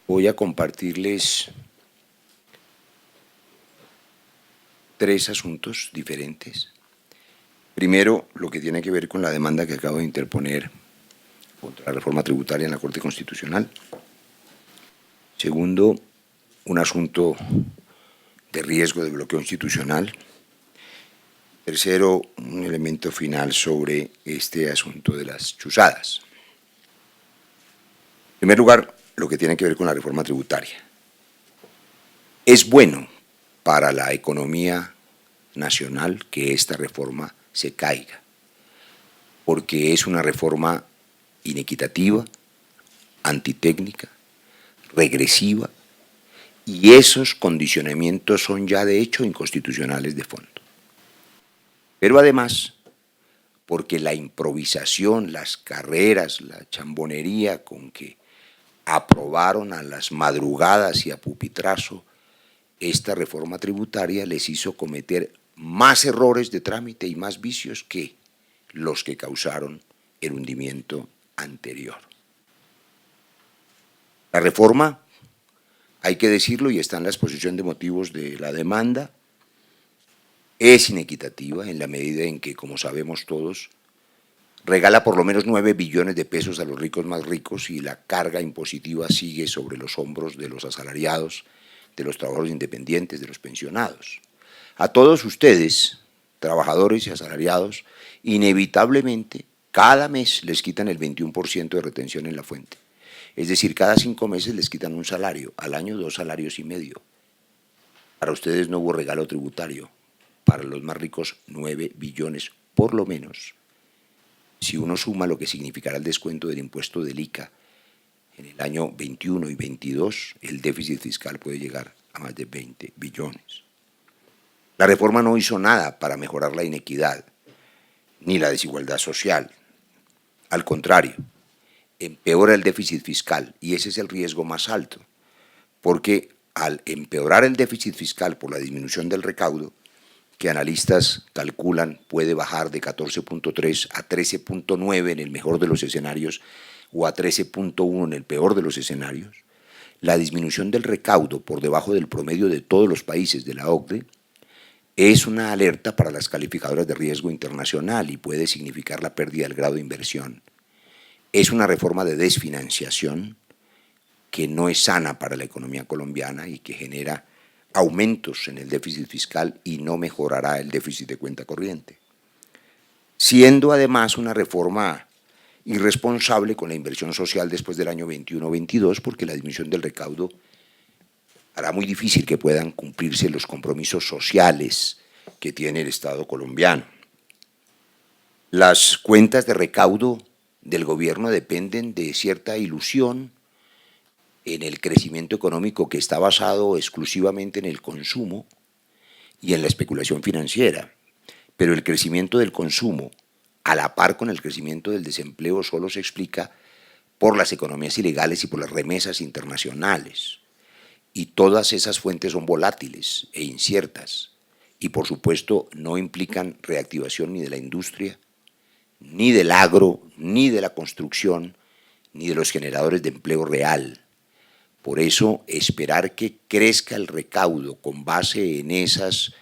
Voy a compartirles tres asuntos diferentes. Primero, lo que tiene que ver con la demanda que acabo de interponer contra la reforma tributaria en la Corte Constitucional. Segundo, un asunto de riesgo de bloqueo institucional. Tercero, un elemento final sobre este asunto de las chuzadas. En primer lugar, lo que tiene que ver con la reforma tributaria. Es bueno para la economía nacional que esta reforma se caiga, porque es una reforma inequitativa, antitécnica, regresiva, y esos condicionamientos son ya de hecho inconstitucionales de fondo. Pero además, porque la improvisación, las carreras, la chambonería con que aprobaron a las madrugadas y a pupitrazo esta reforma tributaria les hizo cometer más errores de trámite y más vicios que los que causaron el hundimiento anterior. La reforma, hay que decirlo y está en la exposición de motivos de la demanda, es inequitativa en la medida en que, como sabemos todos, regala por lo menos 9 billones de pesos a los ricos más ricos y la carga impositiva sigue sobre los hombros de los asalariados, de los trabajadores independientes, de los pensionados. A todos ustedes, trabajadores y asalariados, inevitablemente cada mes les quitan el 21% de retención en la fuente. Es decir, cada 5 meses les quitan un salario, al año 2 salarios y medio. Para ustedes no hubo regalo tributario, para los más ricos 9 billones por lo menos. Si uno suma lo que significará el descuento del impuesto del ICA en el año 21 y 22, el déficit fiscal puede llegar a más de 20 billones. La reforma no hizo nada para mejorar la inequidad ni la desigualdad social. Al contrario, empeora el déficit fiscal y ese es el riesgo más alto, porque al empeorar el déficit fiscal por la disminución del recaudo, que analistas calculan puede bajar de 14.3 a 13.9 en el mejor de los escenarios o a 13.1 en el peor de los escenarios, la disminución del recaudo por debajo del promedio de todos los países de la OCDE es una alerta para las calificadoras de riesgo internacional y puede significar la pérdida del grado de inversión. Es una reforma de desfinanciación que no es sana para la economía colombiana y que genera aumentos en el déficit fiscal y no mejorará el déficit de cuenta corriente. Siendo además una reforma irresponsable con la inversión social después del año 21-22, porque la disminución del recaudo hará muy difícil que puedan cumplirse los compromisos sociales que tiene el Estado colombiano. Las cuentas de recaudo del gobierno dependen de cierta ilusión en el crecimiento económico que está basado exclusivamente en el consumo y en la especulación financiera. Pero el crecimiento del consumo, a la par con el crecimiento del desempleo, solo se explica por las economías ilegales y por las remesas internacionales. Y todas esas fuentes son volátiles e inciertas y, por supuesto, no implican reactivación ni de la industria, ni del agro, ni de la construcción, ni de los generadores de empleo real. Por eso, esperar que crezca el recaudo con base en esas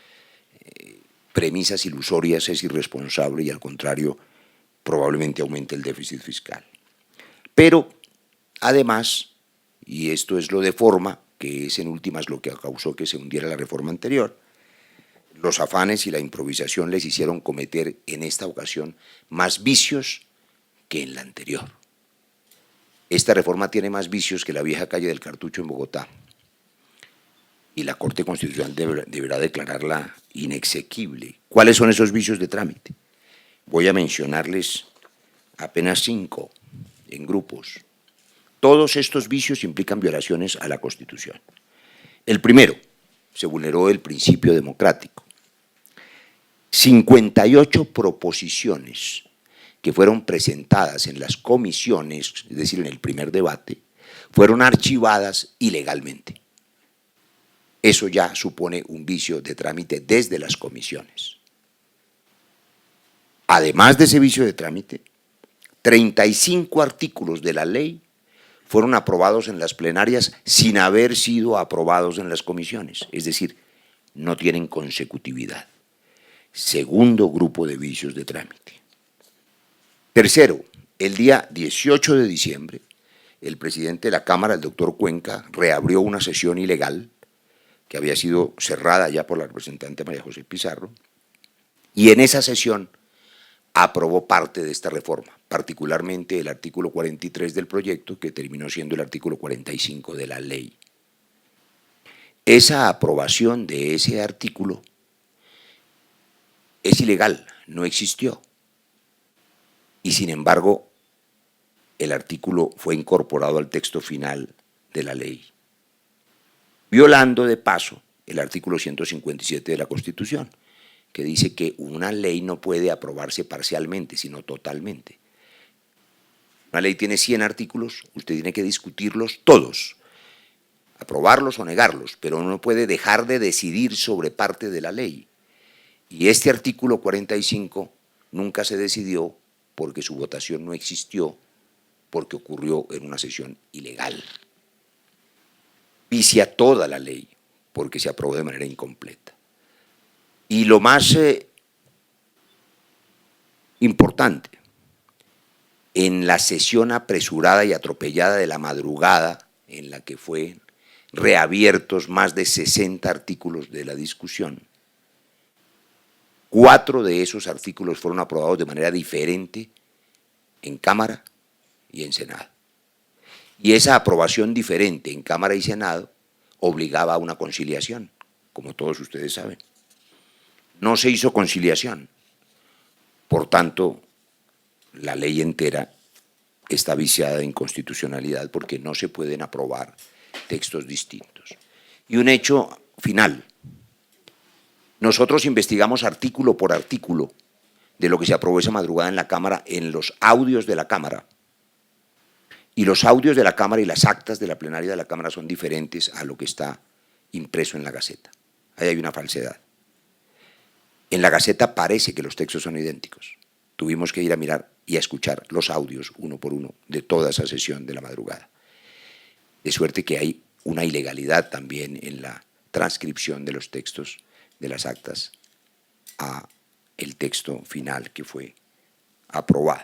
premisas ilusorias es irresponsable y, al contrario, probablemente aumente el déficit fiscal. Pero, además, y esto es lo de forma, que es en últimas lo que causó que se hundiera la reforma anterior, los afanes y la improvisación les hicieron cometer en esta ocasión más vicios que en la anterior. Esta reforma tiene más vicios que la vieja calle del Cartucho en Bogotá y la Corte Constitucional deberá declararla inexequible. ¿Cuáles son esos vicios de trámite? Voy a mencionarles apenas 5 en grupos. Todos estos vicios implican violaciones a la Constitución. El primero, se vulneró el principio democrático. 58 proposiciones que fueron presentadas en las comisiones, es decir, en el primer debate, fueron archivadas ilegalmente. Eso ya supone un vicio de trámite desde las comisiones. Además de ese vicio de trámite, 35 artículos de la ley fueron aprobados en las plenarias sin haber sido aprobados en las comisiones, es decir, no tienen consecutividad. Segundo grupo de vicios de trámite. Tercero, el día 18 de diciembre, el presidente de la Cámara, el doctor Cuenca, reabrió una sesión ilegal que había sido cerrada ya por la representante María José Pizarro, y en esa sesión aprobó parte de esta reforma, particularmente el artículo 43 del proyecto, que terminó siendo el artículo 45 de la ley. Esa aprobación de ese artículo es ilegal, no existió. Y sin embargo, el artículo fue incorporado al texto final de la ley, violando de paso el artículo 157 de la Constitución, que dice que una ley no puede aprobarse parcialmente, sino totalmente. Una ley tiene 100 artículos, usted tiene que discutirlos todos, aprobarlos o negarlos, pero no puede dejar de decidir sobre parte de la ley. Y este artículo 45 nunca se decidió porque su votación no existió, porque ocurrió en una sesión ilegal. Vicia toda la ley, porque se aprobó de manera incompleta. Y lo más importante, en la sesión apresurada y atropellada de la madrugada, en la que fue reabiertos más de 60 artículos de la discusión, 4 de esos artículos fueron aprobados de manera diferente en Cámara y en Senado. Y esa aprobación diferente en Cámara y Senado obligaba a una conciliación, como todos ustedes saben. No se hizo conciliación, por tanto, la ley entera está viciada de inconstitucionalidad porque no se pueden aprobar textos distintos. Y un hecho final. Nosotros investigamos artículo por artículo de lo que se aprobó esa madrugada en la Cámara en los audios de la Cámara. Y los audios de la Cámara y las actas de la plenaria de la Cámara son diferentes a lo que está impreso en la Gaceta. Ahí hay una falsedad. En la Gaceta parece que los textos son idénticos. Tuvimos que ir a mirar y a escuchar los audios uno por uno de toda esa sesión de la madrugada. De suerte que hay una ilegalidad también en la transcripción de los textos de las actas a el texto final que fue aprobado.